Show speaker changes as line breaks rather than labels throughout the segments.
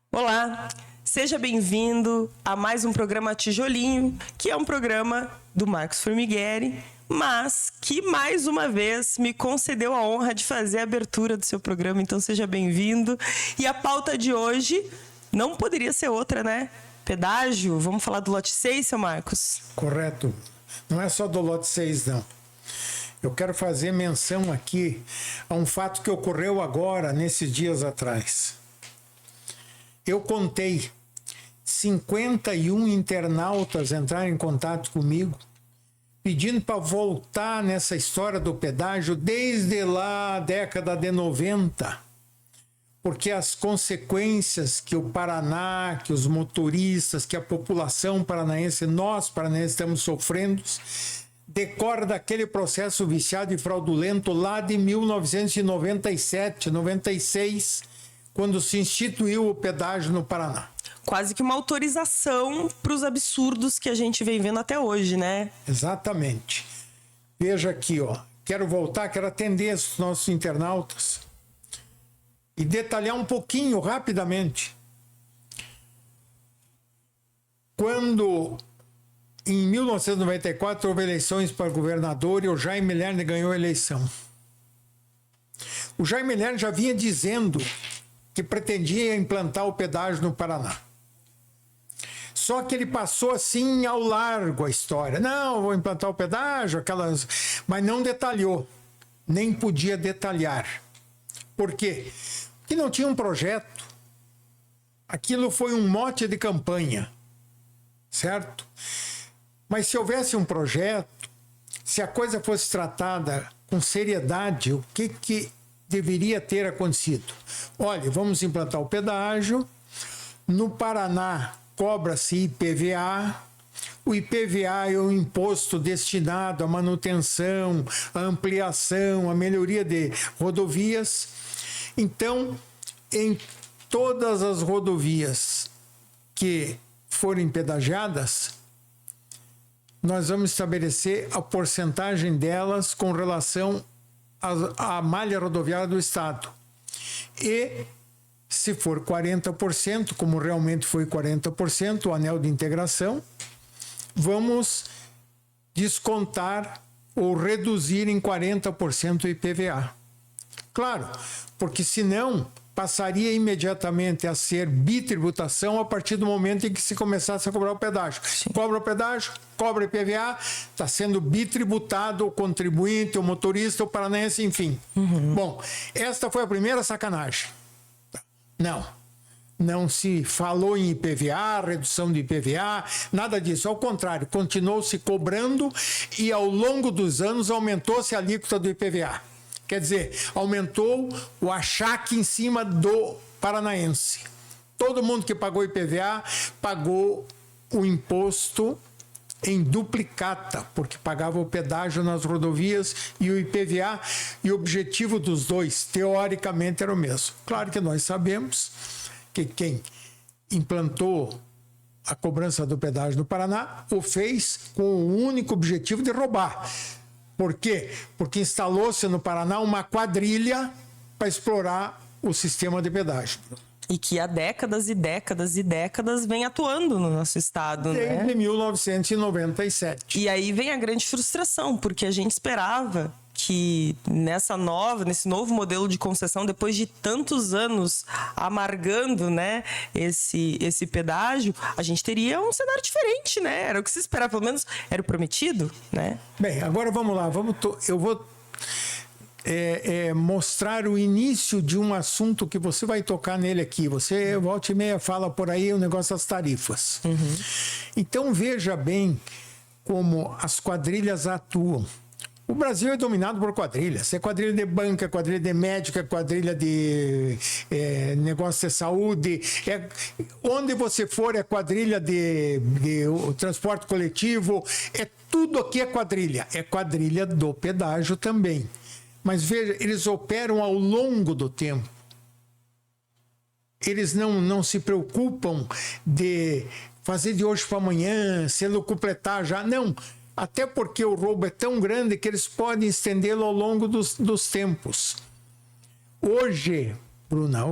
Olá, seja bem-vindo a mais um programa Tijolinho, que é um programa do Marcos Formigueri, mas que mais uma vez me concedeu a honra de fazer a abertura do seu programa, então seja bem-vindo. E a pauta de hoje não poderia ser outra, né? Pedágio, vamos falar do lote 6, seu Marcos?
Correto. Não é só do lote 6, não. Eu quero fazer menção aqui a um fato que ocorreu agora, nesses dias atrás. Eu contei 51 internautas entraram em contato comigo, pedindo para voltar nessa história do pedágio desde lá a década de 90. Porque as consequências que o Paraná, que os motoristas, que a população paranaense, nós paranaenses estamos sofrendo, decorre daquele processo viciado e fraudulento lá de 1997, 96, quando se instituiu o pedágio no Paraná.
Quase que uma autorização para os absurdos que a gente vem vendo até hoje, né?
Exatamente. Veja aqui, ó. Quero voltar, quero atender os nossos internautas e detalhar um pouquinho, rapidamente. Quando, em 1994, houve eleições para governador e o Jaime Lerner ganhou a eleição. O Jaime Lerner já vinha dizendo que pretendia implantar o pedágio no Paraná. Só que ele passou assim ao largo a história. Não, vou implantar o pedágio, aquelas... mas não detalhou, nem podia detalhar. Por quê? Porque não tinha um projeto. Aquilo foi um mote de campanha, certo? Mas se houvesse um projeto, se a coisa fosse tratada com seriedade, o que deveria ter acontecido? Olha, vamos implantar o pedágio. No Paraná, cobra-se IPVA. O IPVA é o imposto destinado à manutenção, à ampliação, à melhoria de rodovias. Então, em todas as rodovias que forem pedagiadas, nós vamos estabelecer a porcentagem delas com relação à malha rodoviária do Estado. E, se for 40%, como realmente foi 40%, o anel de integração, vamos descontar ou reduzir em 40% o IPVA. Claro, porque senão passaria imediatamente a ser bitributação a partir do momento em que se começasse a cobrar o pedágio. Sim. Cobra o pedágio, cobra IPVA, está sendo bitributado o contribuinte, o motorista, o paranaense, enfim. Bom, esta foi a primeira sacanagem. Não se falou em IPVA, redução de IPVA, nada disso. Ao contrário, continuou se cobrando e ao longo dos anos aumentou-se a alíquota do IPVA. Quer dizer, aumentou o achaque em cima do paranaense. Todo mundo que pagou IPVA pagou o imposto em duplicata, porque pagava o pedágio nas rodovias e o IPVA, e o objetivo dos dois, teoricamente, era o mesmo. Claro que nós sabemos que quem implantou a cobrança do pedágio no Paraná o fez com o único objetivo de roubar. Por quê? Porque instalou-se no Paraná uma quadrilha para explorar o sistema de pedágio.
E que há décadas e décadas e décadas vem atuando no nosso estado, né?
Desde 1997.
E aí vem a grande frustração, porque a gente esperava que nesse novo modelo de concessão, depois de tantos anos amargando, né, esse pedágio, a gente teria um cenário diferente, né? Era o que se esperava, pelo menos era o prometido, né?
Bem, agora vamos lá, eu vou mostrar o início de um assunto que você vai tocar nele aqui. Você, volta e meia, fala por aí o negócio das tarifas. Então, veja bem como as quadrilhas atuam. O Brasil é dominado por quadrilhas. É quadrilha de banca, quadrilha de médica, quadrilha de negócio de saúde. Onde você for é quadrilha de transporte coletivo. Tudo aqui é quadrilha. É quadrilha do pedágio também. Mas veja, eles operam ao longo do tempo. Eles não se preocupam de fazer de hoje para amanhã, se completar já. Não. Até porque o roubo é tão grande que eles podem estendê-lo ao longo dos tempos. Hoje, Bruna,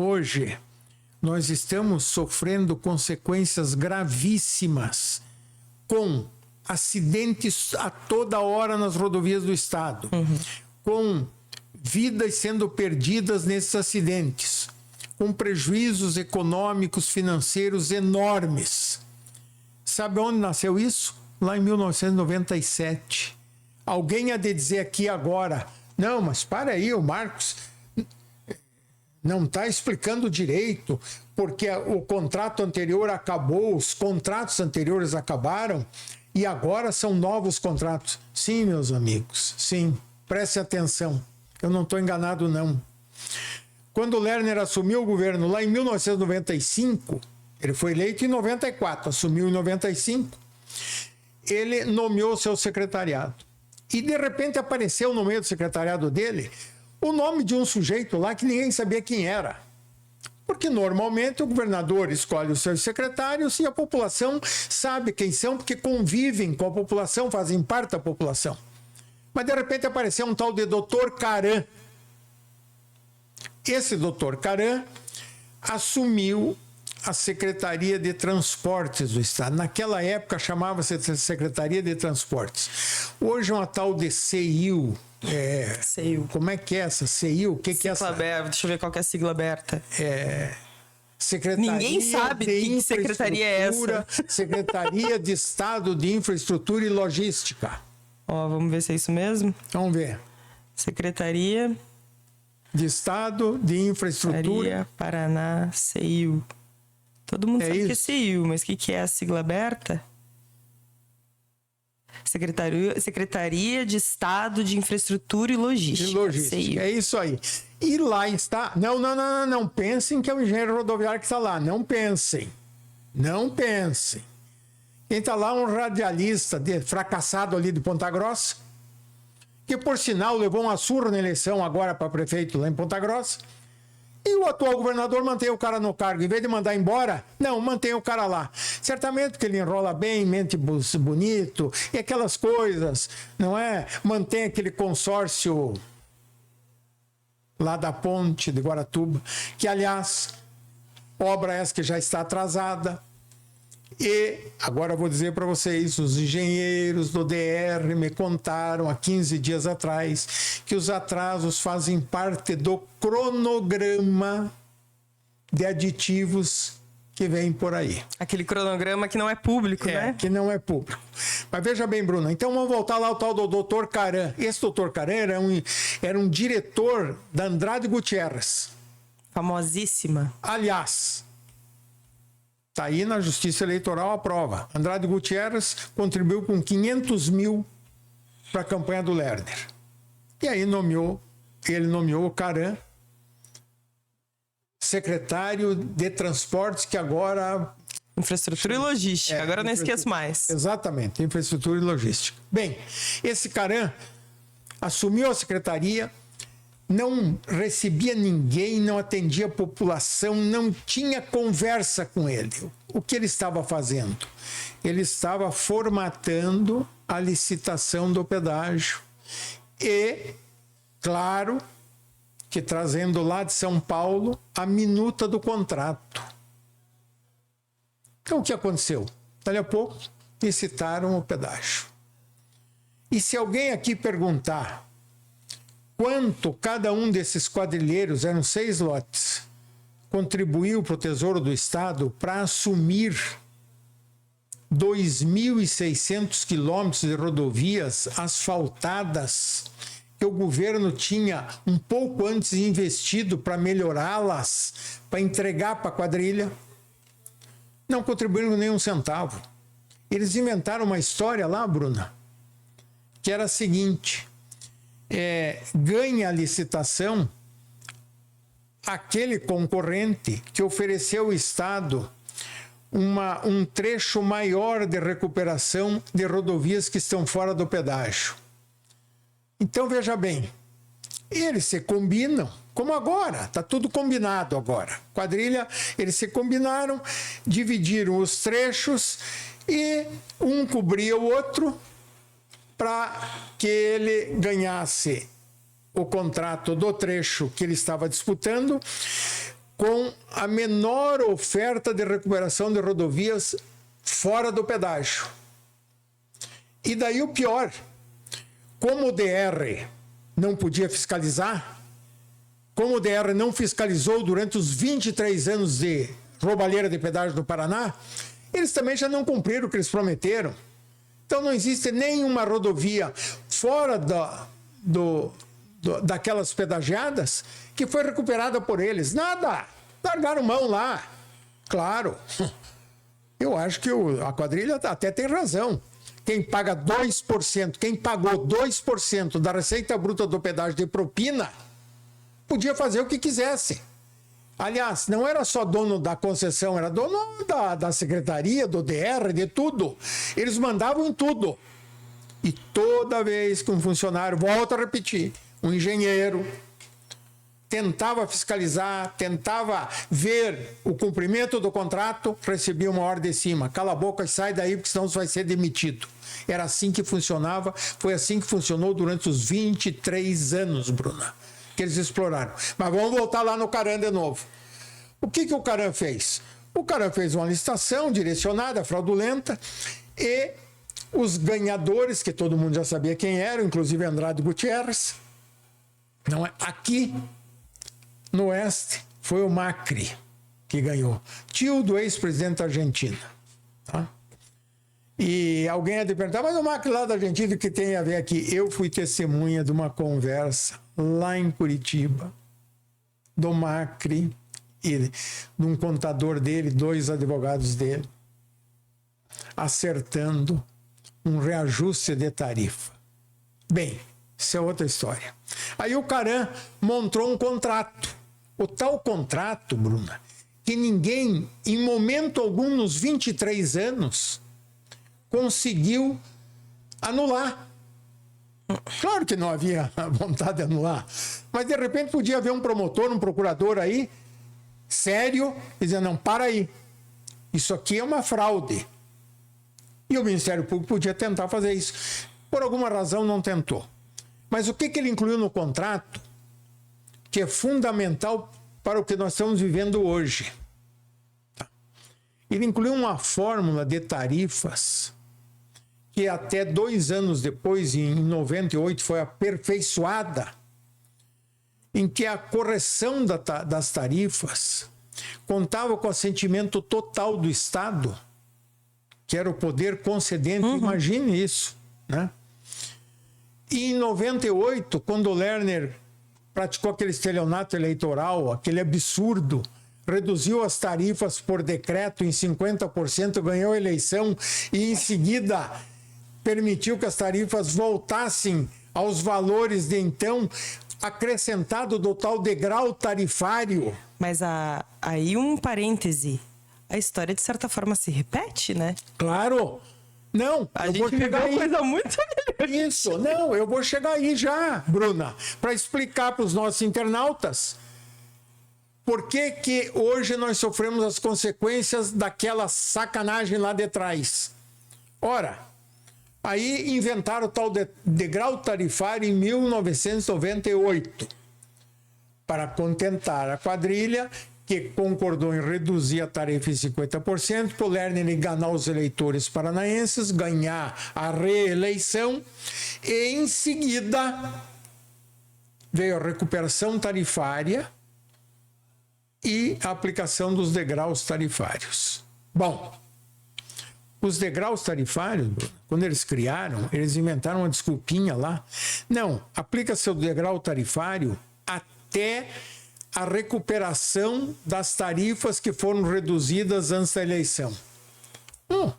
nós estamos sofrendo consequências gravíssimas com acidentes a toda hora nas rodovias do estado, com vidas sendo perdidas nesses acidentes, com prejuízos econômicos, financeiros enormes. Sabe onde nasceu isso? Lá em 1997. Alguém há de dizer aqui agora, não, mas para aí, o Marcos não está explicando direito, porque o contrato anterior acabou, os contratos anteriores acabaram e agora são novos contratos. Sim, meus amigos, sim, preste atenção, eu não estou enganado não. Quando o Lerner assumiu o governo lá em 1995, ele foi eleito em 94, assumiu em 95, ele nomeou seu secretariado. E de repente apareceu no meio do secretariado dele o nome de um sujeito lá que ninguém sabia quem era. Porque normalmente o governador escolhe os seus secretários e a população sabe quem são, porque convivem com a população, fazem parte da população. Mas de repente apareceu um tal de Dr. Caran. Esse Dr. Caran assumiu a Secretaria de Transportes do Estado. Naquela época chamava-se Secretaria de Transportes. Hoje é uma tal de CEIU.
CEIU.
Como é que é essa CEIU? O que é essa?
Deixa eu ver qual que é a sigla aberta.
Secretaria
Ninguém sabe que secretaria é essa.
Secretaria de Estado de Infraestrutura e Logística.
Ó, vamos ver se é isso mesmo.
Vamos ver.
Secretaria
de Estado de Infraestrutura.
Paraná, CEIU. Todo mundo sabe
isso.
que é CEIU, mas o que é a sigla aberta? Secretaria de Estado de Infraestrutura e Logística. CEIU.
É isso aí. E lá está... Não pensem que é o engenheiro rodoviário que está lá. Não pensem. Não pensem. Quem está lá é um radialista fracassado ali de Ponta Grossa, que, por sinal, levou uma surra na eleição agora para prefeito lá em Ponta Grossa. E o atual governador mantém o cara no cargo. Em vez de mandar embora, não, mantém o cara lá. Certamente porque ele enrola bem, mente bonito, e aquelas coisas, não é? Mantém aquele consórcio lá da ponte de Guaratuba, que, aliás, obra essa que já está atrasada. E agora eu vou dizer para vocês, os engenheiros do DR me contaram há 15 dias atrás que os atrasos fazem parte do cronograma de aditivos que vem por aí.
Aquele cronograma que não é público, né?
Que não é público. Mas veja bem, Bruna, então vamos voltar lá ao tal do Dr. Caran. Esse Dr. Caran era um diretor da Andrade Gutierrez.
Famosíssima.
Aliás... Está aí na Justiça Eleitoral a prova. Andrade Gutierrez contribuiu com 500 mil para a campanha do Lerner. E aí ele nomeou o Caran secretário de Transportes, que agora...
Infraestrutura e Logística, agora eu não esqueço mais.
Exatamente, Infraestrutura e Logística. Bem, esse Caran assumiu a secretaria, não recebia ninguém, não atendia a população, não tinha conversa com ele. O que ele estava fazendo? Ele estava formatando a licitação do pedágio e, claro, que trazendo lá de São Paulo a minuta do contrato. Então, o que aconteceu? Dali a pouco, licitaram o pedágio. E se alguém aqui perguntar quanto cada um desses quadrilheiros, eram 6 lotes, contribuiu para o Tesouro do Estado para assumir 2.600 quilômetros de rodovias asfaltadas que o governo tinha um pouco antes investido para melhorá-las, para entregar para a quadrilha, não contribuíram nem um centavo. Eles inventaram uma história lá, Bruna, que era a seguinte... ganha a licitação aquele concorrente que ofereceu ao Estado um trecho maior de recuperação de rodovias que estão fora do pedágio. Então, veja bem, eles se combinam, como agora, está tudo combinado agora. Quadrilha, eles se combinaram, dividiram os trechos e um cobria o outro, para que ele ganhasse o contrato do trecho que ele estava disputando, com a menor oferta de recuperação de rodovias fora do pedágio. E daí o pior, como o DR não podia fiscalizar, como o DR não fiscalizou durante os 23 anos de roubalheira de pedágio do Paraná, eles também já não cumpriram o que eles prometeram. Então não existe nenhuma rodovia fora daquelas pedagiadas que foi recuperada por eles. Nada! Largaram mão lá. Claro. Eu acho que a quadrilha até tem razão. Quem paga 2%, quem pagou 2% da receita bruta do pedágio de propina, podia fazer o que quisesse. Aliás, não era só dono da concessão, era dono da secretaria, do DR, de tudo. Eles mandavam em tudo. E toda vez que um funcionário, volto a repetir, um engenheiro, tentava fiscalizar, tentava ver o cumprimento do contrato, recebia uma ordem de cima. Cala a boca e sai daí, porque senão você vai ser demitido. Era assim que funcionava, foi assim que funcionou durante os 23 anos, Bruna, que eles exploraram. Mas vamos voltar lá no Caram de novo. O que o Caram fez? O Caram fez uma licitação direcionada, fraudulenta, e os ganhadores, que todo mundo já sabia quem eram, inclusive Andrade Gutierrez, não é? Aqui no Oeste foi o Macri que ganhou, tio do ex-presidente da Argentina. Tá? E alguém ia te perguntar, mas o Macri lá da Argentina, o que tem a ver aqui? Eu fui testemunha de uma conversa lá em Curitiba, do Macri e de um contador dele, 2 advogados dele, acertando um reajuste de tarifa. Bem, isso é outra história. Aí o Caram montou um contrato. O tal contrato, Bruna, que ninguém, em momento algum, nos 23 anos, conseguiu anular. Claro que não havia vontade de anular, mas de repente podia haver um promotor, um procurador aí, sério, dizendo, não, para aí, isso aqui é uma fraude. E o Ministério Público podia tentar fazer isso. Por alguma razão não tentou. Mas o que ele incluiu no contrato, que é fundamental para o que nós estamos vivendo hoje? Ele incluiu uma fórmula de tarifas que até 2 anos depois, em 98, foi aperfeiçoada, em que a correção das tarifas contava com o assentimento total do Estado, que era o poder concedente, imagine isso, né? E em 98, quando o Lerner praticou aquele estelionato eleitoral, aquele absurdo, reduziu as tarifas por decreto em 50%, ganhou a eleição e em seguida permitiu que as tarifas voltassem aos valores de então, acrescentado do tal degrau tarifário.
Mas aí um parêntese, a história de certa forma se repete, né?
Claro. Não,
a gente viveu uma coisa muito melhor.
Isso, não, eu vou chegar aí já, Bruna, para explicar para os nossos internautas por que hoje nós sofremos as consequências daquela sacanagem lá de trás. Ora, aí inventaram o tal degrau tarifário em 1998 para contentar a quadrilha, que concordou em reduzir a tarifa em 50%, para o Lerner enganar os eleitores paranaenses, ganhar a reeleição, e em seguida veio a recuperação tarifária e a aplicação dos degraus tarifários. Bom, os degraus tarifários, quando eles criaram, eles inventaram uma desculpinha lá. Não, aplica-se o degrau tarifário até a recuperação das tarifas que foram reduzidas antes da eleição. Eu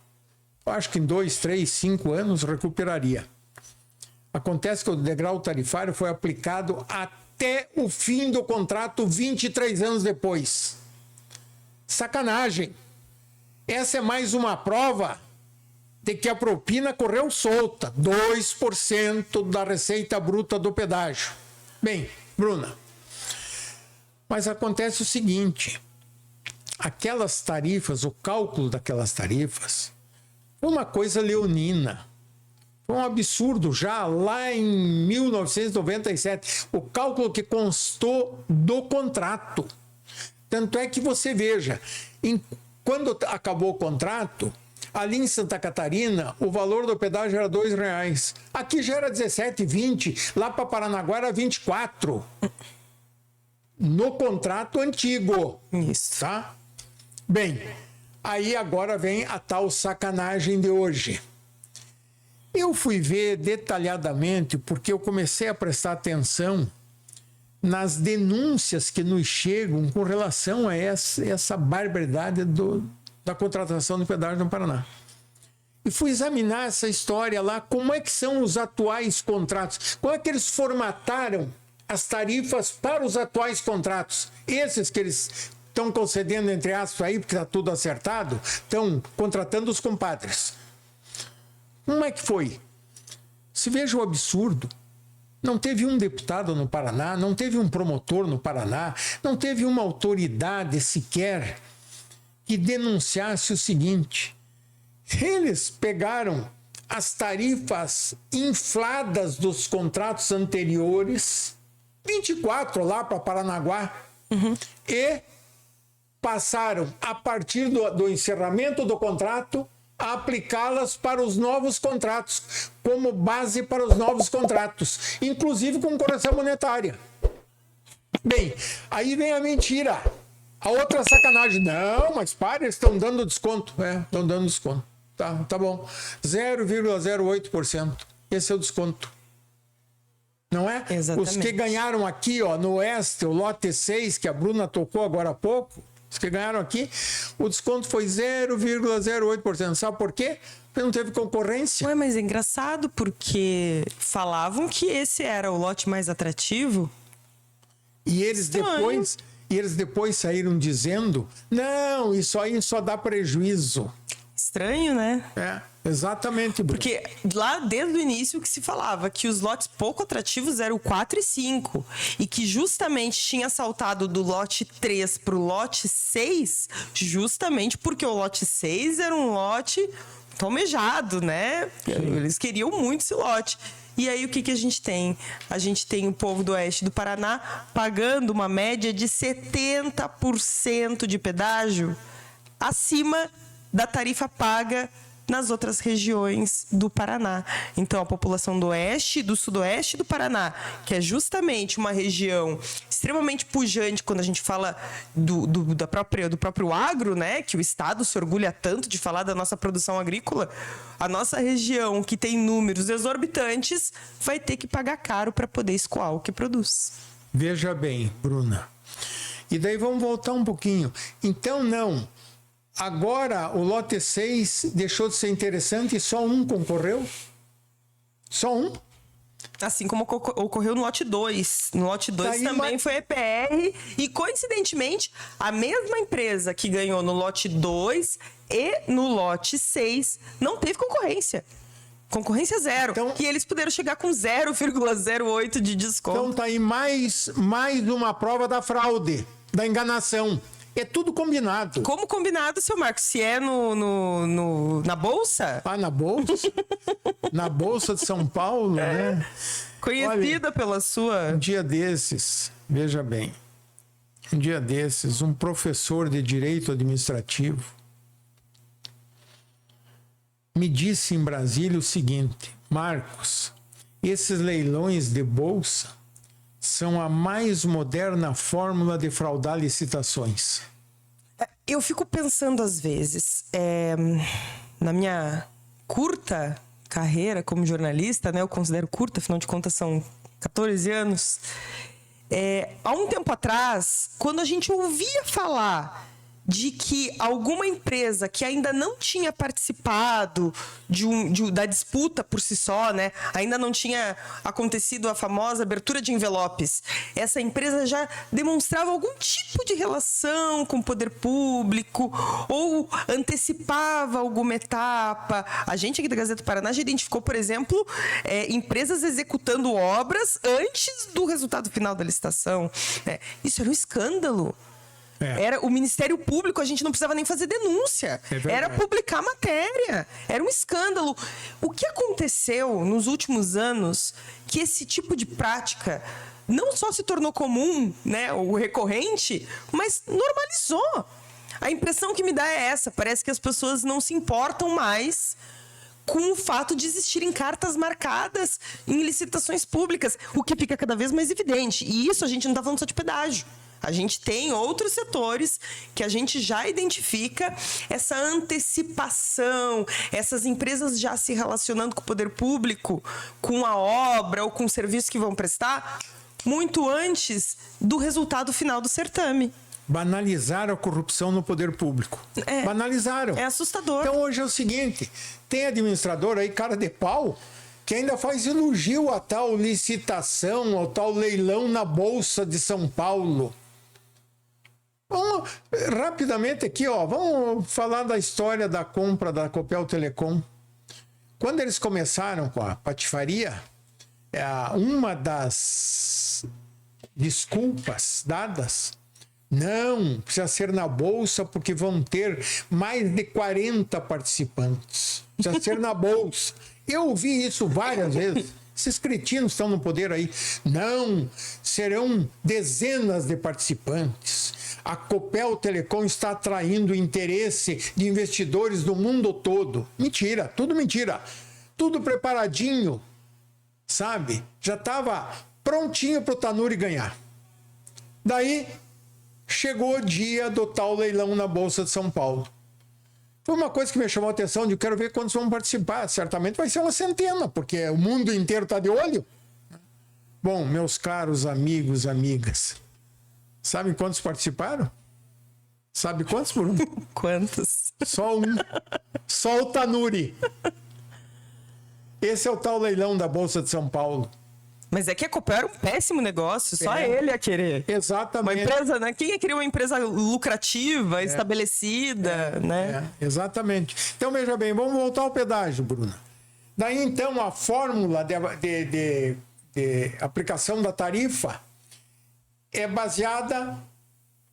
acho que em 2, 3, 5 anos recuperaria. Acontece que o degrau tarifário foi aplicado até o fim do contrato 23 anos depois. Sacanagem. Essa é mais uma prova de que a propina correu solta. 2% da receita bruta do pedágio. Bem, Bruna, mas acontece o seguinte, aquelas tarifas, o cálculo daquelas tarifas, foi uma coisa leonina. Foi um absurdo já lá em 1997. O cálculo que constou do contrato. Tanto é que você veja, quando acabou o contrato, ali em Santa Catarina, o valor do pedágio era R$2. Aqui já era 17,20, lá para Paranaguá era 24. No contrato antigo.
Isso.
Tá? Bem, aí agora vem a tal sacanagem de hoje. Eu fui ver detalhadamente, porque eu comecei a prestar atenção nas denúncias que nos chegam com relação a essa barbaridade da contratação do pedágio no Paraná. E fui examinar essa história lá, como é que são os atuais contratos, como é que eles formataram as tarifas para os atuais contratos. Esses que eles estão concedendo, entre aspas, aí, porque está tudo acertado, estão contratando os compadres. Como é que foi? Se veja o absurdo. Não teve um deputado no Paraná, não teve um promotor no Paraná, não teve uma autoridade sequer que denunciasse o seguinte: eles pegaram as tarifas infladas dos contratos anteriores, 24 lá para Paranaguá, e passaram, a partir do encerramento do contrato, a aplicá-las para os novos contratos, como base para os novos contratos, inclusive com correção monetária. Bem, aí vem a mentira. A outra sacanagem. Não, mas para, eles estão dando desconto. Estão dando desconto. Tá bom. 0,08%. Esse é o desconto. Não é?
Exatamente.
Os que ganharam aqui, ó, no Oeste, o lote 6, que a Bruna tocou agora há pouco, os que ganharam aqui, o desconto foi 0,08%. Sabe por quê? Porque não teve concorrência.
Ué, mas é engraçado porque falavam que esse era o lote mais atrativo.
E eles depois saíram dizendo: não, isso aí só dá prejuízo.
Estranho, né?
Exatamente.
Porque lá desde o início que se falava que os lotes pouco atrativos eram o 4 e 5 e que justamente tinha saltado do lote 3 para o lote 6 justamente porque o lote 6 era um lote almejado, né? Eles queriam muito esse lote. E aí o que a gente tem? A gente tem o povo do oeste do Paraná pagando uma média de 70% de pedágio acima da tarifa paga nas outras regiões do Paraná. Então, a população do oeste e do sudoeste do Paraná, que é justamente uma região extremamente pujante quando a gente fala do próprio agro, né? Que o Estado se orgulha tanto de falar da nossa produção agrícola. A nossa região, que tem números exorbitantes, vai ter que pagar caro para poder escoar o que produz.
Veja bem, Bruna. E daí vamos voltar um pouquinho. Então, não. Agora o lote 6 deixou de ser interessante e só um concorreu? Só um?
Assim como ocorreu no lote 2. No lote 2 também foi EPR. E, coincidentemente, a mesma empresa que ganhou no lote 2 e no lote 6 não teve concorrência. Concorrência zero. Então, e eles puderam chegar com 0,08 de desconto.
Então tá aí mais uma prova da fraude, da enganação. É tudo combinado.
Como combinado, seu Marcos? Se é na Bolsa?
Na Bolsa? Na Bolsa de São Paulo, né?
Conhecida pela sua...
Um dia desses, veja bem, um professor de Direito Administrativo me disse em Brasília o seguinte: Marcos, esses leilões de Bolsa são a mais moderna fórmula de fraudar licitações.
Eu fico pensando às vezes, na minha curta carreira como jornalista, né, eu considero curta, afinal de contas são 14 anos, há um tempo atrás, quando a gente ouvia falar de que alguma empresa que ainda não tinha participado da disputa por si só, né? Ainda não tinha acontecido a famosa abertura de envelopes, essa empresa já demonstrava algum tipo de relação com o poder público ou antecipava alguma etapa. A gente aqui da Gazeta do Paraná já identificou, por exemplo, empresas executando obras antes do resultado final da licitação. Isso era um escândalo. Era o Ministério Público, a gente não precisava nem fazer denúncia. Era publicar matéria. Era um escândalo. O que aconteceu nos últimos anos que esse tipo de prática não só se tornou comum, né, o recorrente, mas normalizou. A impressão que me dá é essa, parece que as pessoas não se importam mais com o fato de existirem cartas marcadas em licitações públicas, o que fica cada vez mais evidente. E isso a gente não está falando só de pedágio. A gente tem outros setores que a gente já identifica essa antecipação, essas empresas já se relacionando com o poder público, com a obra ou com o serviço que vão prestar, muito antes do resultado final do certame.
Banalizaram a corrupção no poder público. Banalizaram.
É assustador.
Então hoje é o seguinte, tem administrador aí, cara de pau, que ainda faz elogio a tal licitação, ao tal leilão na Bolsa de São Paulo. Vamos rapidamente aqui, ó, vamos falar da história da compra da Copel Telecom. Quando eles começaram com a patifaria, uma das desculpas dadas, não, precisa ser na Bolsa porque vão ter mais de 40 participantes. Precisa ser na Bolsa. Eu ouvi isso várias vezes. Esses cretinos estão no poder aí. Não, serão dezenas de participantes. A Copel Telecom está atraindo o interesse de investidores do mundo todo. Mentira, tudo mentira. Tudo preparadinho, sabe? Já estava prontinho para o Tanuri ganhar. Daí, chegou o dia do tal leilão na Bolsa de São Paulo. Foi uma coisa que me chamou a atenção, de eu quero ver quantos vão participar. Certamente vai ser uma centena, porque o mundo inteiro está de olho. Bom, meus caros amigos, amigas, sabem quantos participaram? Sabe quantos, Bruno?
Quantos?
Só um. Só o Tanuri. Esse é o tal leilão da Bolsa de São Paulo.
Mas é que a Copel era um péssimo negócio, só ele ia querer.
Exatamente.
Uma empresa, né? Quem ia querer uma empresa lucrativa, estabelecida, né?
Exatamente. Então, veja bem, vamos voltar ao pedágio, Bruna. Daí, então, a fórmula de aplicação da tarifa é baseada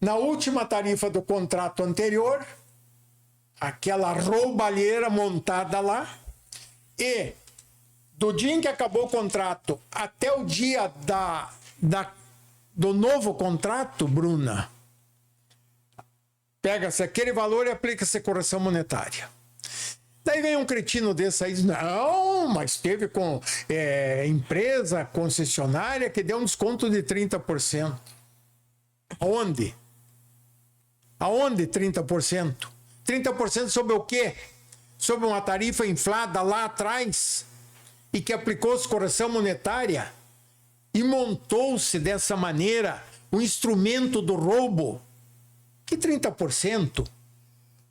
na última tarifa do contrato anterior, aquela roubalheira montada lá, e do dia em que acabou o contrato até o dia do novo contrato, Bruna, pega-se aquele valor e aplica-se correção monetária. Daí vem um cretino desse aí e diz, não, mas teve com empresa concessionária que deu um desconto de 30%. Aonde? Aonde 30%? 30% sobre o quê? Sobre uma tarifa inflada lá atrás e que aplicou-se correção monetária e montou-se dessa maneira o instrumento do roubo. Que 30%?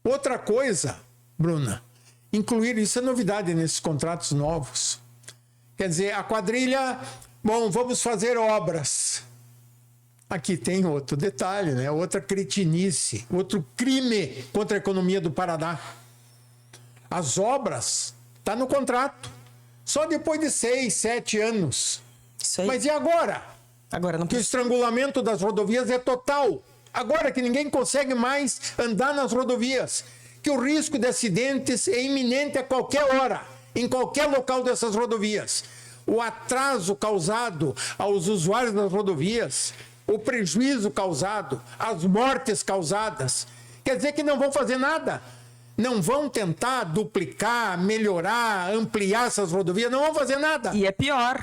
Outra coisa, Bruna, incluir isso é novidade nesses contratos novos. Quer dizer, a quadrilha, bom, vamos fazer obras. Aqui tem outro detalhe, né? Outra cretinice, outro crime contra a economia do Paraná. As obras estão no contrato. Só depois de 6, 7 anos.
Isso aí.
Mas e agora?
Agora não
Que o estrangulamento das rodovias é total. Agora que ninguém consegue mais andar nas rodovias. Que o risco de acidentes é iminente a qualquer hora, em qualquer local dessas rodovias. O atraso causado aos usuários das rodovias, o prejuízo causado, as mortes causadas. Quer dizer que não vão fazer nada. Não vão tentar duplicar, melhorar, ampliar essas rodovias, não vão fazer nada.
E é pior,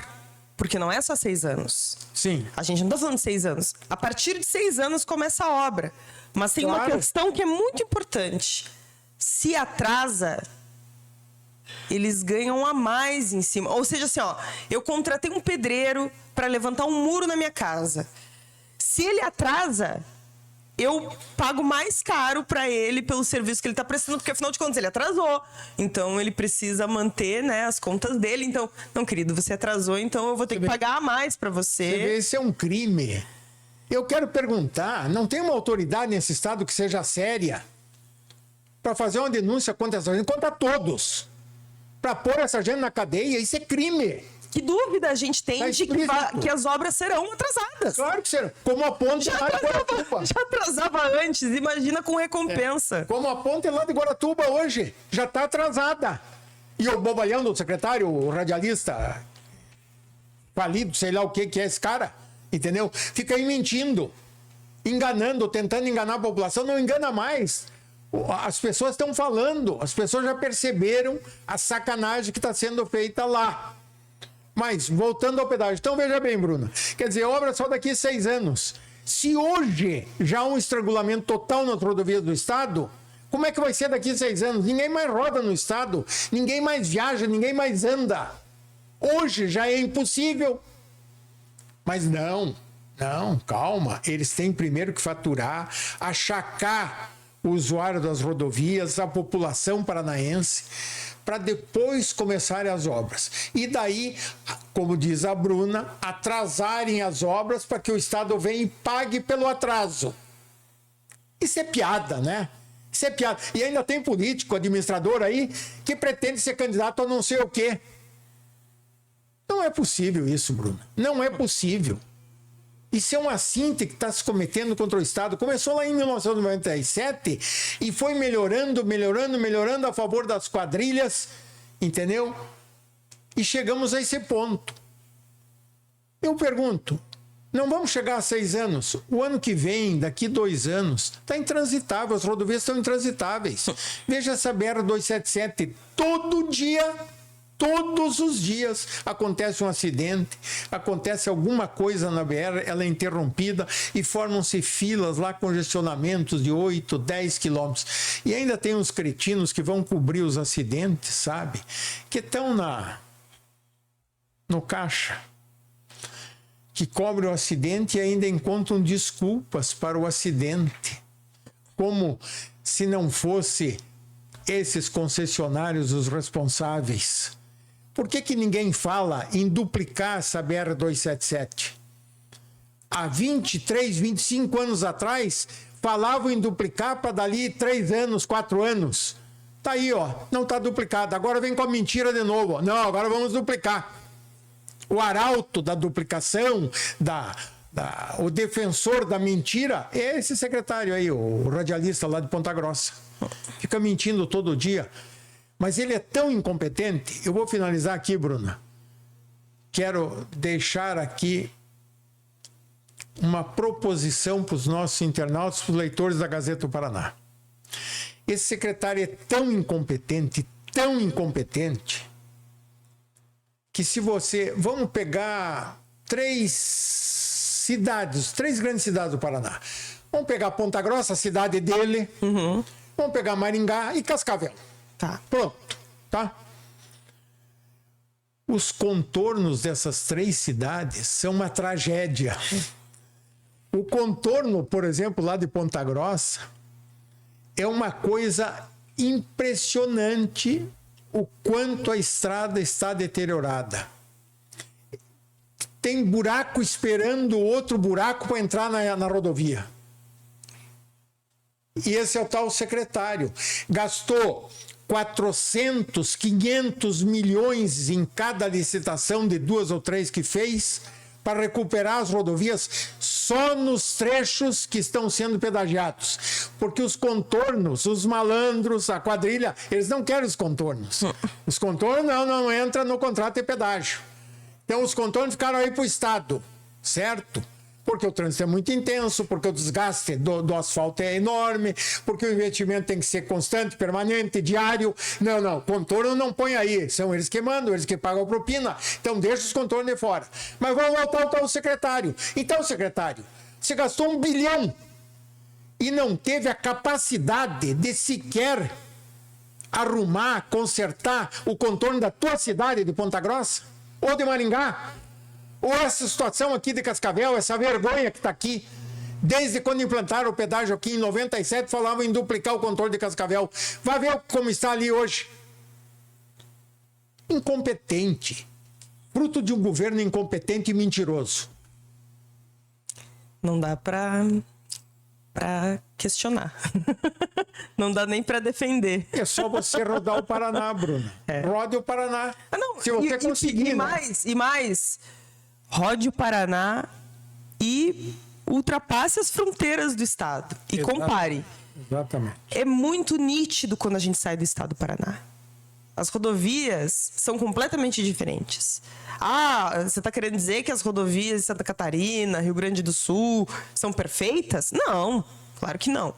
porque não é só 6 anos.
Sim.
A gente não está falando de 6 anos. A partir de 6 anos começa a obra. Mas tem uma questão que é muito importante. Se atrasa, eles ganham a mais em cima. Ou seja, assim, ó, eu contratei um pedreiro para levantar um muro na minha casa. Se ele atrasa, eu pago mais caro para ele pelo serviço que ele está prestando, porque afinal de contas ele atrasou. Então ele precisa manter, né, as contas dele. Então, não, querido, você atrasou, então eu vou ter que pagar a mais para você.
Esse é um crime. Eu quero perguntar, não tem uma autoridade nesse estado que seja séria para fazer uma denúncia contra essa gente, contra todos, para pôr essa gente na cadeia? Isso é crime.
Que dúvida a gente tem de que as obras serão atrasadas?
Claro que serão. Como a ponte lá de Guaratuba.
Já atrasava antes, imagina com recompensa.
Como a ponte lá de Guaratuba hoje, já está atrasada. E o bobalhão do secretário, o radialista falido, sei lá o que é esse cara, entendeu? Fica aí mentindo, enganando, tentando enganar a população, não engana mais. As pessoas estão falando, as pessoas já perceberam a sacanagem que está sendo feita lá. Mas, voltando ao pedágio, então veja bem, Bruna, quer dizer, obra só daqui a 6 anos. Se hoje já há um estrangulamento total nas rodovias do Estado, como é que vai ser daqui a 6 anos? Ninguém mais roda no Estado, ninguém mais viaja, ninguém mais anda. Hoje já é impossível. Mas não, calma. Eles têm primeiro que faturar, achacar o usuário das rodovias, a população paranaense, para depois começarem as obras. E daí, como diz a Bruna, atrasarem as obras para que o Estado venha e pague pelo atraso. Isso é piada, né? Isso é piada. E ainda tem político, administrador aí, que pretende ser candidato a não sei o quê. Não é possível isso, Bruna. Não é possível. Isso é uma síntese que está se cometendo contra o Estado. Começou lá em 1997 e foi melhorando a favor das quadrilhas, entendeu? E chegamos a esse ponto. Eu pergunto, não vamos chegar a 6 anos? O ano que vem, daqui 2 anos, está intransitável, as rodovias estão intransitáveis. Veja essa BR-277, todo dia... Todos os dias acontece um acidente, acontece alguma coisa na BR, ela é interrompida e formam-se filas lá, congestionamentos de 8, 10 quilômetros. E ainda tem uns cretinos que vão cobrir os acidentes, sabe? Que estão no caixa, que cobrem o acidente e ainda encontram desculpas para o acidente. Como se não fosse esses concessionários os responsáveis. Por que ninguém fala em duplicar essa BR-277? Há 23, 25 anos atrás, falavam em duplicar para dali 3 anos, 4 anos. Tá aí, ó, não está duplicado. Agora vem com a mentira de novo. Não, agora vamos duplicar. O arauto da duplicação, o defensor da mentira, é esse secretário aí, o radialista lá de Ponta Grossa. Fica mentindo todo dia. Mas ele é tão incompetente. Eu vou finalizar aqui, Bruna. Quero deixar aqui uma proposição para os nossos internautas, para os leitores da Gazeta do Paraná. Esse secretário é tão incompetente, que se você... Vamos pegar 3 grandes cidades do Paraná. Vamos pegar Ponta Grossa, a cidade dele. Uhum. Vamos pegar Maringá e Cascavel.
Tá.
Pronto, tá? Os contornos dessas 3 cidades são uma tragédia. O contorno, por exemplo, lá de Ponta Grossa, é uma coisa impressionante o quanto a estrada está deteriorada. Tem buraco esperando outro buraco para entrar na rodovia. E esse é o tal secretário. Gastou 400, 500 milhões em cada licitação de 2 ou 3 que fez para recuperar as rodovias só nos trechos que estão sendo pedagiados. Porque os contornos, os malandros, a quadrilha, eles não querem os contornos. Os contornos não entra no contrato de pedágio. Então os contornos ficaram aí para o Estado, certo? Porque o trânsito é muito intenso, porque o desgaste do asfalto é enorme, porque o investimento tem que ser constante, permanente, diário. Não, contorno não põe aí, são eles que mandam, eles que pagam a propina, então deixa os contornos de fora. Mas vamos voltar ao secretário. Então, secretário, você gastou 1 bilhão e não teve a capacidade de sequer arrumar, consertar o contorno da tua cidade de Ponta Grossa ou de Maringá. Ou essa situação aqui de Cascavel, essa vergonha que está aqui, desde quando implantaram o pedágio aqui em 97, falavam em duplicar o controle de Cascavel. Vai ver como está ali hoje. Incompetente. Fruto de um governo incompetente e mentiroso.
Não dá para questionar. Não dá nem para defender.
É só você rodar o Paraná, Bruna. Rode o Paraná.
Não,
se você conseguir.
E mais... Rode o Paraná e ultrapasse as fronteiras do estado. E compare.
Exatamente.
É muito nítido quando a gente sai do estado do Paraná. As rodovias são completamente diferentes. Ah, você está querendo dizer que as rodovias de Santa Catarina, Rio Grande do Sul, são perfeitas? Não, claro que não.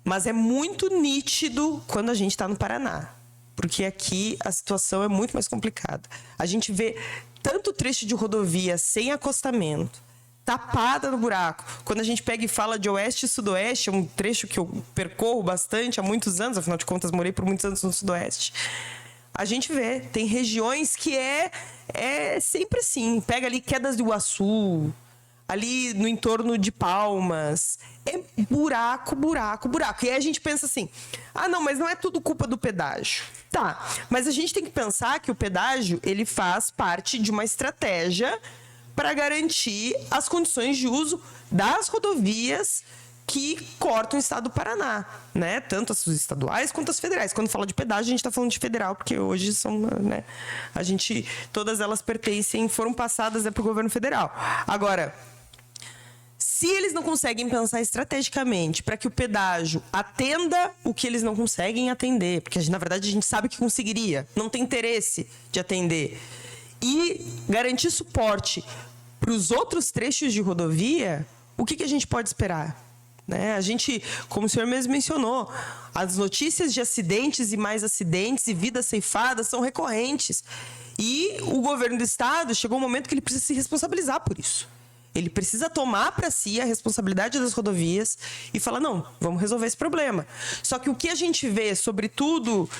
Mas é muito nítido quando a gente está no Paraná. Porque aqui a situação é muito mais complicada. A gente vê tanto trecho de rodovia sem acostamento, tapada no buraco. Quando a gente pega e fala de oeste e sudoeste, é um trecho que eu percorro bastante há muitos anos, afinal de contas morei por muitos anos no sudoeste. A gente vê, tem regiões que é sempre assim. Pega ali Quedas do Iguaçu, ali no entorno de Palmas. É buraco, buraco, buraco. E aí a gente pensa assim, ah não, mas não é tudo culpa do pedágio. Tá, mas a gente tem que pensar que o pedágio, ele faz parte de uma estratégia para garantir as condições de uso das rodovias que cortam o estado do Paraná, né? Tanto as estaduais quanto as federais. Quando fala de pedágio, a gente está falando de federal, porque hoje são, né? Todas elas foram passadas para o governo federal. Agora, se eles não conseguem pensar estrategicamente para que o pedágio atenda o que eles não conseguem atender, porque na verdade a gente sabe que conseguiria, não tem interesse de atender, e garantir suporte para os outros trechos de rodovia, o que a gente pode esperar? Né? A gente, como o senhor mesmo mencionou, as notícias de acidentes e mais acidentes e vidas ceifadas são recorrentes. E o governo do estado chegou um momento que ele precisa se responsabilizar por isso. Ele precisa tomar para si a responsabilidade das rodovias e falar, não, vamos resolver esse problema. Só que o que a gente vê, sobretudo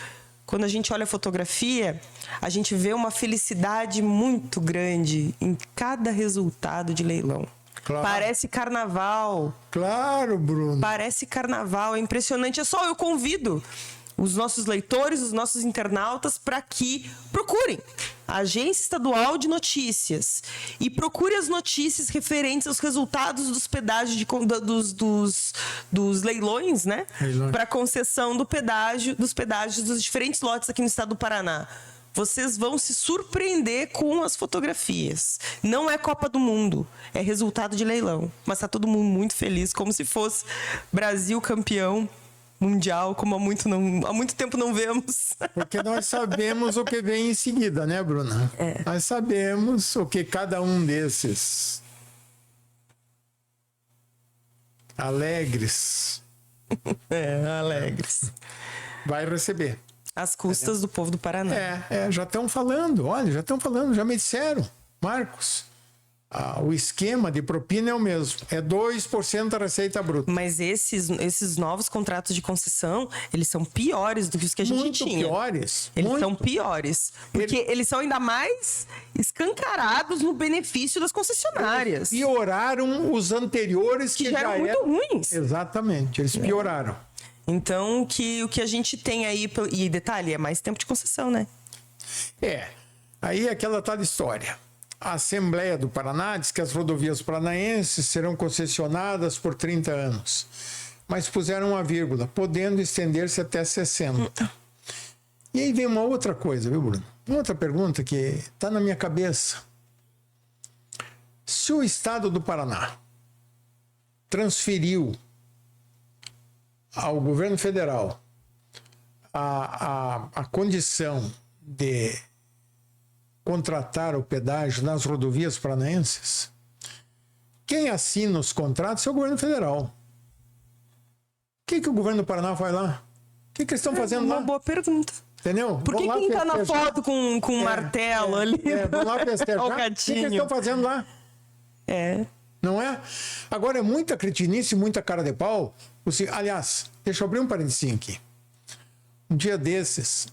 quando a gente olha a fotografia, a gente vê uma felicidade muito grande em cada resultado de leilão. Claro. Parece carnaval.
Claro, Bruno.
Parece carnaval, é impressionante. É só eu convido os nossos leitores, os nossos internautas, para que procurem a Agência Estadual de Notícias e procure as notícias referentes aos resultados dos pedágios, dos leilões, né? Para concessão dos pedágios dos diferentes lotes aqui no estado do Paraná. Vocês vão se surpreender com as fotografias. Não é Copa do Mundo, é resultado de leilão. Mas está todo mundo muito feliz, como se fosse Brasil campeão mundial, como há muito tempo não vemos.
Porque nós sabemos o que vem em seguida, né, Bruna?
É.
Nós sabemos o que cada um desses alegres vai receber.
Às custas do povo do Paraná.
Já estão falando, já me disseram, Marcos, o esquema de propina é o mesmo, é 2% da receita bruta.
Mas esses novos contratos de concessão, eles são piores do que os que a gente tinha.
Piores.
Eles são piores, porque eles são ainda mais escancarados no benefício das concessionárias.
Eles pioraram os anteriores
que já eram muito ruins.
Exatamente, eles pioraram.
Então, o que a gente tem aí... E detalhe, é mais tempo de concessão, né?
Aí é aquela tal história. A Assembleia do Paraná diz que as rodovias paranaenses serão concessionadas por 30 anos. Mas puseram uma vírgula, podendo estender-se até 60. E aí vem uma outra coisa, viu, Bruno? Uma outra pergunta que está na minha cabeça. Se o estado do Paraná transferiu ao governo federal a condição de contratar o pedágio nas rodovias paranaenses, quem assina os contratos é o governo federal. O que o governo do Paraná faz lá? O que eles estão fazendo lá?
Uma boa pergunta.
Entendeu?
Por que quem está na foto com um martelo ali?
Vão lá festejar. O que eles estão fazendo lá? Não é? Agora é muita cretinice, muita cara de pau. Aliás, deixa eu abrir um parentezinho aqui. Um dia desses,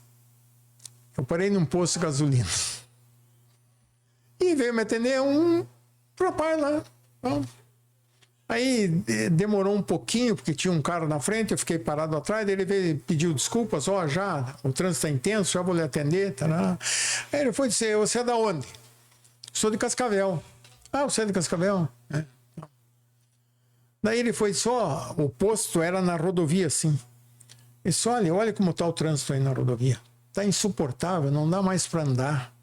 eu parei num posto de gasolina. E veio me atender um rapaz lá. Aí demorou um pouquinho, porque tinha um cara na frente, eu fiquei parado atrás, ele veio, pediu desculpas, já, o trânsito está intenso, já vou lhe atender. Tá. Aí ele foi dizer, você é da onde? Sou de Cascavel. Você é de Cascavel? Daí ele foi só, o posto era na rodovia, sim. Ele disse, olha como está o trânsito aí na rodovia. Está insuportável, não dá mais para andar.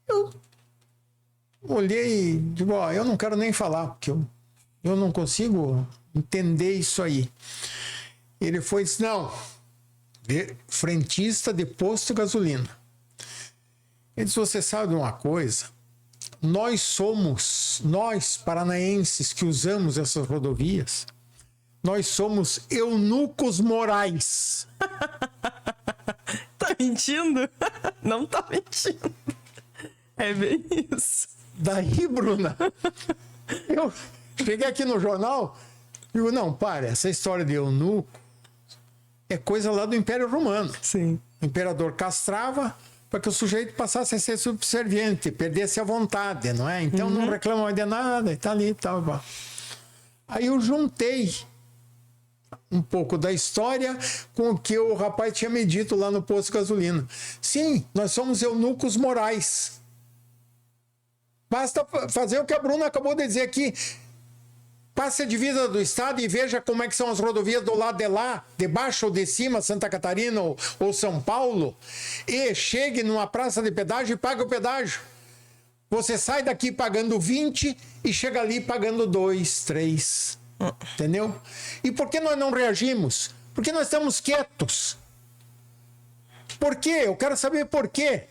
Eu olhei e digo, eu não quero nem falar, porque eu não consigo entender isso aí. Ele foi e disse, não, frentista de posto de gasolina. Ele disse, você sabe de uma coisa? Nós paranaenses que usamos essas rodovias, nós somos eunucos morais.
Tá mentindo? Não tá mentindo. É bem isso.
Daí, Bruna, eu cheguei aqui no jornal e digo, não, para, essa história de eunuco é coisa lá do Império Romano.
Sim.
O imperador castrava para que o sujeito passasse a ser subserviente, perdesse a vontade, não é? Então não reclama mais de nada, e tá ali e tal. Aí eu juntei um pouco da história com o que o rapaz tinha me dito lá no posto de gasolina. Sim, nós somos eunucos morais. Basta fazer o que a Bruna acabou de dizer aqui. Passe a divisa do estado e veja como é que são as rodovias do lado de lá, de baixo ou de cima, Santa Catarina ou São Paulo, e chegue numa praça de pedágio e pague o pedágio. Você sai daqui pagando 20 e chega ali pagando 2, 3. Entendeu? E por que nós não reagimos? Porque nós estamos quietos. Por quê? Eu quero saber por quê.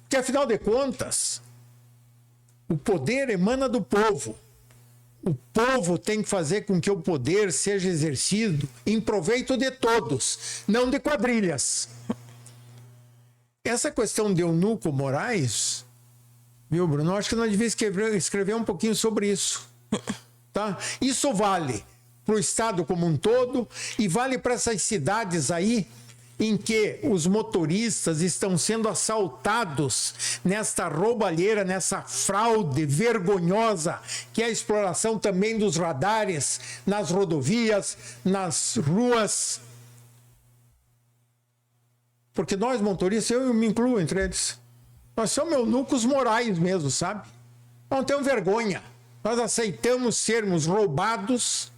Porque, afinal de contas, o poder emana do povo. O povo tem que fazer com que o poder seja exercido em proveito de todos, não de quadrilhas. Essa questão de eunuco morais, viu, Bruno? Acho que nós devíamos escrever um pouquinho sobre isso. Tá? Isso vale para o estado como um todo e vale para essas cidades aí em que os motoristas estão sendo assaltados nesta roubalheira, nessa fraude vergonhosa, que é a exploração também dos radares nas rodovias, nas ruas. Porque nós, motoristas, eu me incluo entre eles, nós somos eunucos morais mesmo, sabe? Não temos vergonha. Nós aceitamos sermos roubados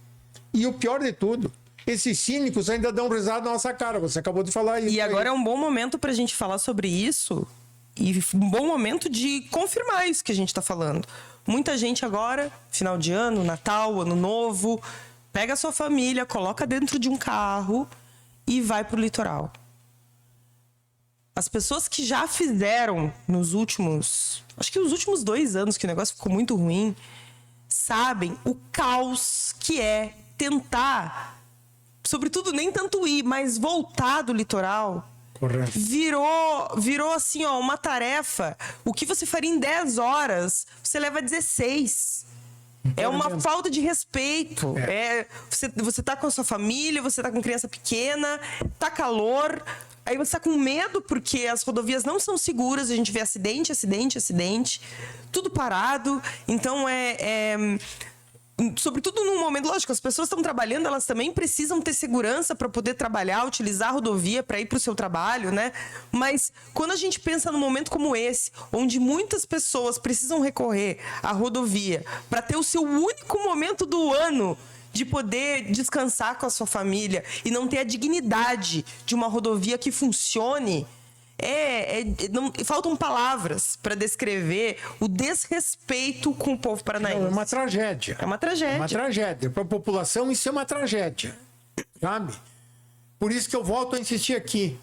e o pior de tudo, esses cínicos ainda dão risada na nossa cara. Você acabou de falar isso.
E agora é um bom momento pra gente falar sobre isso e um bom momento de confirmar isso que a gente tá falando. Muita gente agora, final de ano, Natal, Ano Novo, pega a sua família, coloca dentro de um carro e vai pro litoral. As pessoas que já fizeram nos últimos... Acho que os últimos 2 anos que o negócio ficou muito ruim, sabem o caos que é tentar... Sobretudo, nem tanto ir, mas voltar do litoral.
Correto.
Virou assim, ó, uma tarefa. O que você faria em 10 horas, você leva 16. É uma falta de respeito. Você tá com a sua família, você tá com criança pequena, tá calor. Aí você tá com medo porque as rodovias não são seguras. A gente vê acidente. Tudo parado. Então, sobretudo num momento, lógico, as pessoas estão trabalhando, elas também precisam ter segurança para poder trabalhar, utilizar a rodovia para ir para o seu trabalho, né? Mas quando a gente pensa num momento como esse, onde muitas pessoas precisam recorrer à rodovia para ter o seu único momento do ano de poder descansar com a sua família e não ter a dignidade de uma rodovia que funcione, faltam palavras para descrever o desrespeito com o povo paranaense.
Não, é uma tragédia.
É uma tragédia.
É uma tragédia. Para a população, isso é uma tragédia. Sabe? Por isso que eu volto a insistir aqui.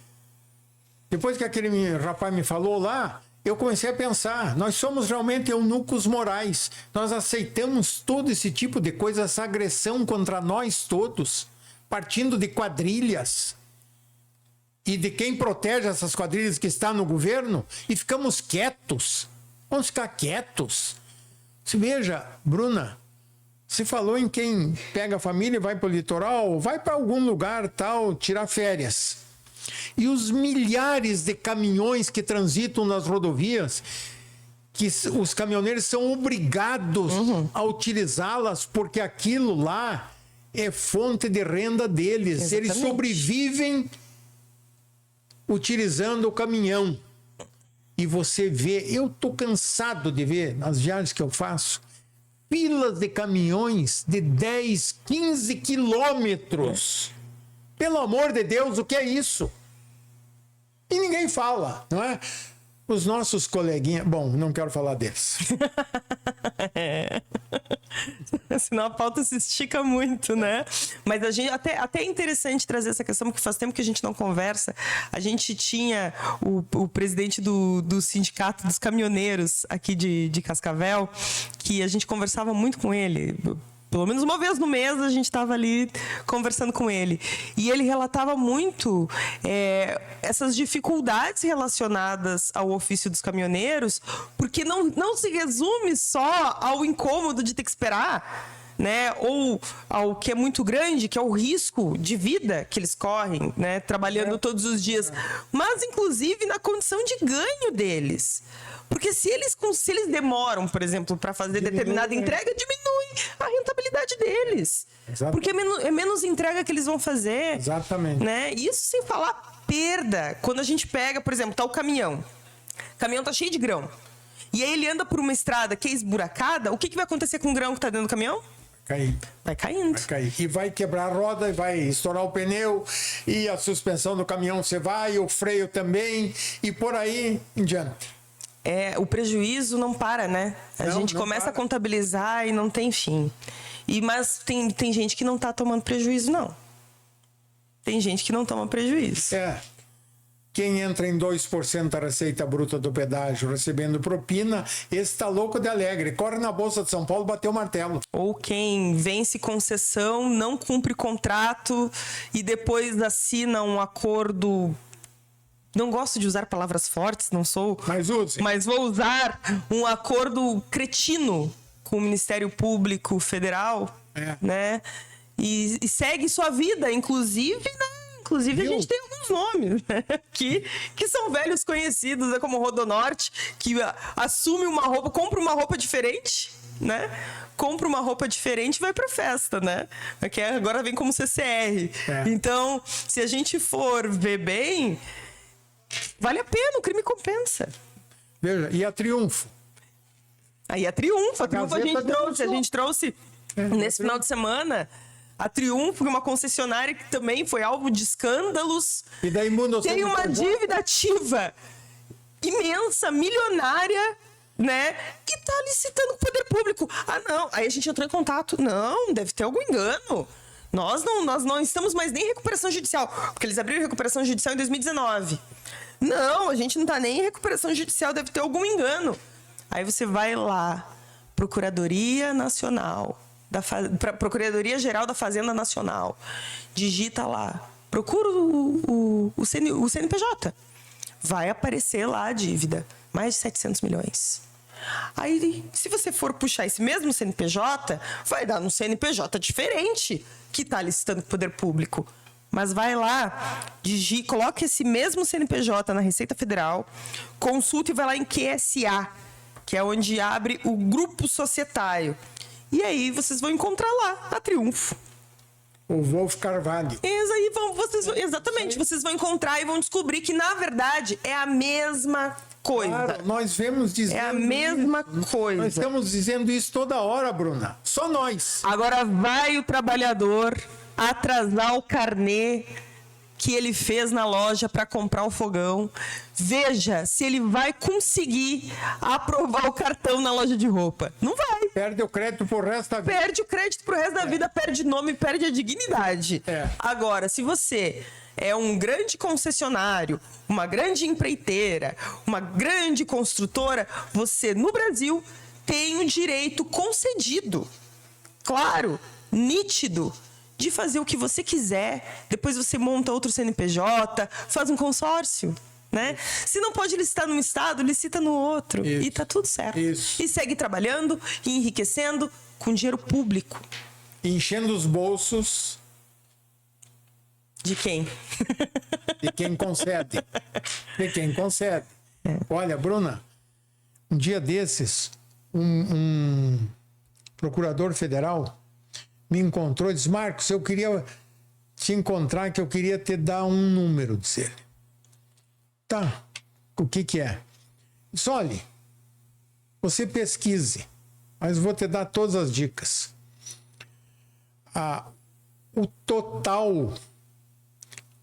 Depois que aquele rapaz me falou lá, eu comecei a pensar, nós somos realmente eunucos morais. Nós aceitamos todo esse tipo de coisa, essa agressão contra nós todos, partindo de quadrilhas. E de quem protege essas quadrilhas que está no governo, e ficamos quietos. Vamos ficar quietos. Se veja, Bruna, você falou em quem pega a família e vai para o litoral, vai para algum lugar tal, tirar férias. E os milhares de caminhões que transitam nas rodovias, que os caminhoneiros são obrigados a utilizá-las, porque aquilo lá é fonte de renda deles.
Exatamente.
Eles sobrevivem utilizando o caminhão. E você vê, eu tô cansado de ver nas viagens que eu faço, filas de caminhões de 10, 15 quilômetros. Pelo amor de Deus, o que é isso? E ninguém fala, não é? Os nossos coleguinhas... Bom, não quero falar deles.
É. Senão a pauta se estica muito, né? Mas a gente até é interessante trazer essa questão, porque faz tempo que a gente não conversa. A gente tinha o presidente do sindicato dos caminhoneiros aqui de Cascavel, que a gente conversava muito com ele. Pelo menos uma vez no mês a gente estava ali conversando com ele. E ele relatava muito essas dificuldades relacionadas ao ofício dos caminhoneiros, porque não se resume só ao incômodo de ter que esperar, né? Ou ao que é muito grande, que é o risco de vida que eles correm, né? Trabalhando todos os dias. Mas, inclusive, na condição de ganho deles. Porque se eles demoram, por exemplo, para fazer determinada entrega, diminui a rentabilidade deles.
Exatamente.
Porque é menos entrega que eles vão fazer.
Exatamente.
Né? Isso sem falar perda. Quando a gente pega, por exemplo, tá o caminhão. O caminhão tá cheio de grão. E aí ele anda por uma estrada que é esburacada, o que vai acontecer com o grão que tá dentro do caminhão?
Cair.
Vai caindo.
Vai cair. E vai quebrar a roda, e vai estourar o pneu, e a suspensão do caminhão você vai, o freio também, e por aí em diante.
O prejuízo não para, né? A gente começa a contabilizar e não tem fim. Mas tem gente que não tá tomando prejuízo, não. Tem gente que não toma prejuízo.
Quem entra em 2% da receita bruta do pedágio recebendo propina, esse tá louco de alegre. Corre na Bolsa de São Paulo, bateu o martelo.
Ou quem vence concessão, não cumpre contrato e depois assina um acordo... Não gosto de usar palavras fortes, não sou...
Mas use.
Mas vou usar um acordo cretino com o Ministério Público Federal, né? E segue sua vida, inclusive, né? Inclusive, a gente tem alguns nomes, né? Que são velhos conhecidos, né? Como o Rodonorte, que assume uma roupa, compra uma roupa diferente, né? Compra uma roupa diferente e vai pra festa, né? Porque agora vem como CCR. Então, se a gente for ver bem... Vale a pena, o crime compensa.
Veja, e a Triunfo?
Aí a Triunfo a gente trouxe nesse final de semana a Triunfo, uma concessionária que também foi alvo de escândalos.
E daí
tem uma dívida ativa imensa, milionária, né? Que tá licitando com o poder público. Ah, não. Aí a gente entrou em contato. Não, deve ter algum engano. Nós não estamos mais nem em recuperação judicial, porque eles abriram recuperação judicial em 2019. Não, a gente não está nem em recuperação judicial, deve ter algum engano. Aí você vai lá, Procuradoria Nacional, Procuradoria Geral da Fazenda Nacional, digita lá, procura o CNPJ. Vai aparecer lá a dívida, mais de 700 milhões. Aí, se você for puxar esse mesmo CNPJ, vai dar um CNPJ diferente que está licitando com o poder público. Mas vai lá, coloca esse mesmo CNPJ na Receita Federal, consulta e vai lá em QSA, que é onde abre o grupo societário. E aí vocês vão encontrar lá a Triunfo.
O Wolf Carvalho.
Exatamente, vocês vão encontrar e vão descobrir que, na verdade, é a mesma coisa.
Claro, nós vemos dizendo.
É a mesma coisa.
Nós estamos dizendo isso toda hora, Bruna. Só nós.
Agora vai o trabalhador atrasar o carnê que ele fez na loja para comprar o fogão. Veja se ele vai conseguir aprovar o cartão na loja de roupa. Não vai.
Perde o crédito pro resto da vida.
Perde o crédito pro resto da vida, perde nome, perde a dignidade. Agora, se você é um grande concessionário, uma grande empreiteira, uma grande construtora, você, no Brasil, tem o direito concedido, claro, nítido, de fazer o que você quiser. Depois você monta outro CNPJ, faz um consórcio, né? Se não pode licitar num estado, licita no outro.
Isso.
E tá tudo certo.
Isso.
E segue trabalhando e enriquecendo com dinheiro público.
Enchendo os bolsos
de quem?
De quem concede. De quem concede. Olha, Bruna, um dia desses, um procurador federal me encontrou e disse: Marcos, eu queria te encontrar, que eu queria te dar um número, disse ele. Tá, o que é? Disse: olha, você pesquise, mas vou te dar todas as dicas. O total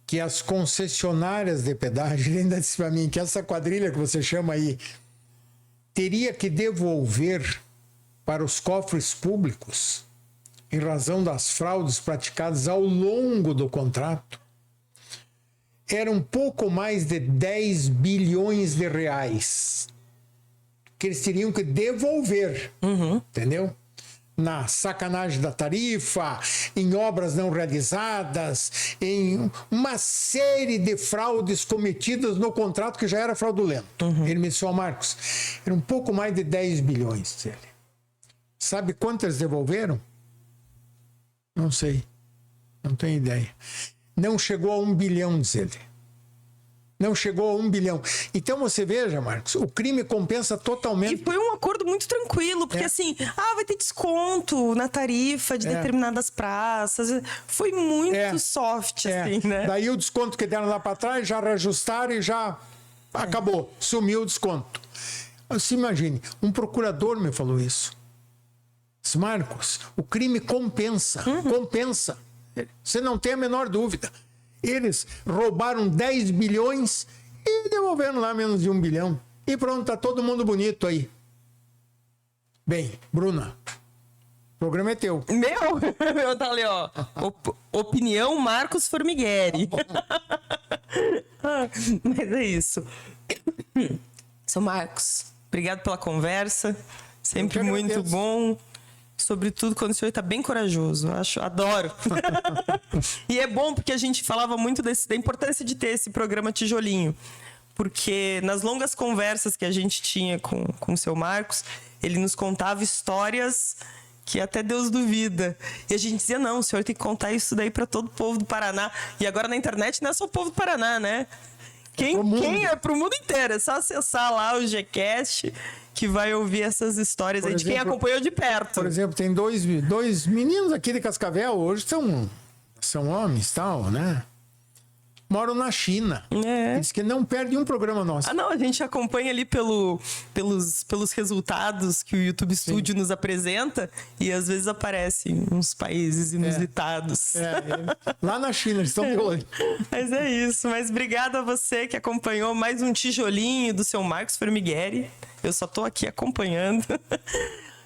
que as concessionárias de pedágio, ele ainda disse para mim que essa quadrilha que você chama aí teria que devolver para os cofres públicos, em razão das fraudes praticadas ao longo do contrato, era um pouco mais de 10 bilhões de reais que eles teriam que devolver, entendeu? Na sacanagem da tarifa, em obras não realizadas, em uma série de fraudes cometidas no contrato que já era fraudulento. Ele me disse, Marcos, era um pouco mais de 10 bilhões. Ele. Sabe quanto eles devolveram? Não sei. Não tenho ideia. Não chegou a 1 bilhão, diz ele. Não chegou a 1 bilhão. Então você veja, Marcos, o crime compensa totalmente.
E foi um acordo muito tranquilo, porque assim, vai ter desconto na tarifa de determinadas praças. Foi muito soft, assim, né?
Daí o desconto que deram lá para trás, já reajustaram e já acabou. Sumiu o desconto. Você imagine, um procurador me falou isso. Disse, Marcos, o crime compensa. Compensa. Você não tem a menor dúvida. Eles roubaram 10 bilhões e devolveram lá menos de 1 bilhão. E pronto, tá todo mundo bonito aí. Bem, Bruna, o programa é teu.
Meu, tá ali, ó. Opinião Marcos Formigueri. Mas é isso. Seu Marcos, obrigado pela conversa. Sempre muito bom. Sobretudo quando o senhor está bem corajoso. Adoro. E é bom porque a gente falava muito da importância de ter esse programa Tijolinho. Porque nas longas conversas que a gente tinha com o seu Marcos, ele nos contava histórias que até Deus duvida. E a gente dizia, não, o senhor tem que contar isso daí para todo o povo do Paraná. E agora na internet não é só o povo do Paraná, né? Quem é pro mundo inteiro. É só acessar lá o Gcast que vai ouvir essas histórias aí de quem acompanhou de perto.
Por exemplo, tem dois meninos aqui de Cascavel, hoje são homens e tal, né? Moram na China. Diz que não perde um programa nosso.
Não, a gente acompanha ali pelos resultados que o YouTube Studio nos apresenta e às vezes aparecem uns países inusitados.
Lá na China, eles estão de olho.
Mas é isso. Mas obrigado a você que acompanhou mais um tijolinho do seu Marcos Formigueri. Eu só tô aqui acompanhando.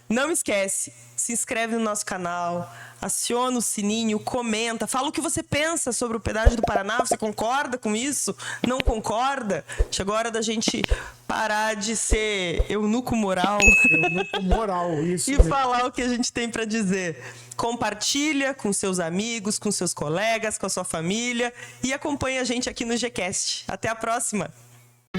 Não esquece, se inscreve no nosso canal, aciona o sininho, comenta, fala o que você pensa sobre o pedágio do Paraná. Você concorda com isso? Não concorda? Chegou a hora da gente parar de ser eunuco moral.
Eunuco moral, isso.
E falar o que a gente tem para dizer. Compartilha com seus amigos, com seus colegas, com a sua família e acompanha a gente aqui no Gcast. Até a próxima!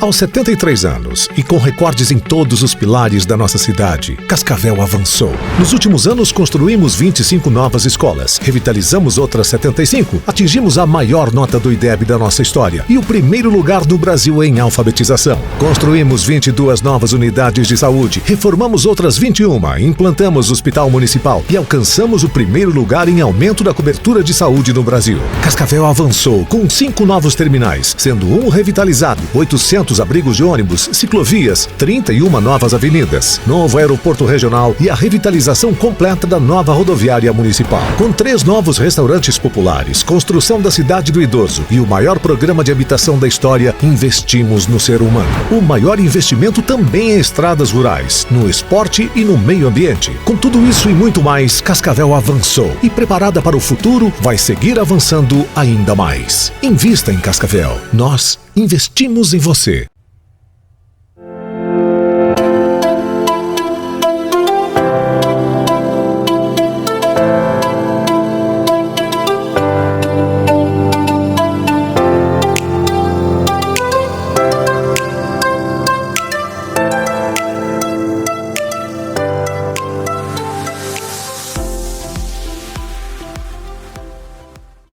Aos 73 anos e com recordes em todos os pilares da nossa cidade, Cascavel avançou. Nos últimos anos construímos 25 novas escolas, revitalizamos outras 75, atingimos a maior nota do IDEB da nossa história e o primeiro lugar do Brasil em alfabetização. Construímos 22 novas unidades de saúde, reformamos outras 21, implantamos o Hospital Municipal e alcançamos o primeiro lugar em aumento da cobertura de saúde no Brasil. Cascavel avançou com 5 novos terminais, sendo um revitalizado, 800 abrigos de ônibus, ciclovias, 31 novas avenidas, novo aeroporto regional e a revitalização completa da nova rodoviária municipal. Com 3 novos restaurantes populares, construção da cidade do idoso e o maior programa de habitação da história, investimos no ser humano. O maior investimento também em estradas rurais, no esporte e no meio ambiente. Com tudo isso e muito mais, Cascavel avançou e, preparada para o futuro, vai seguir avançando ainda mais. Invista em Cascavel. Nós investimos em você.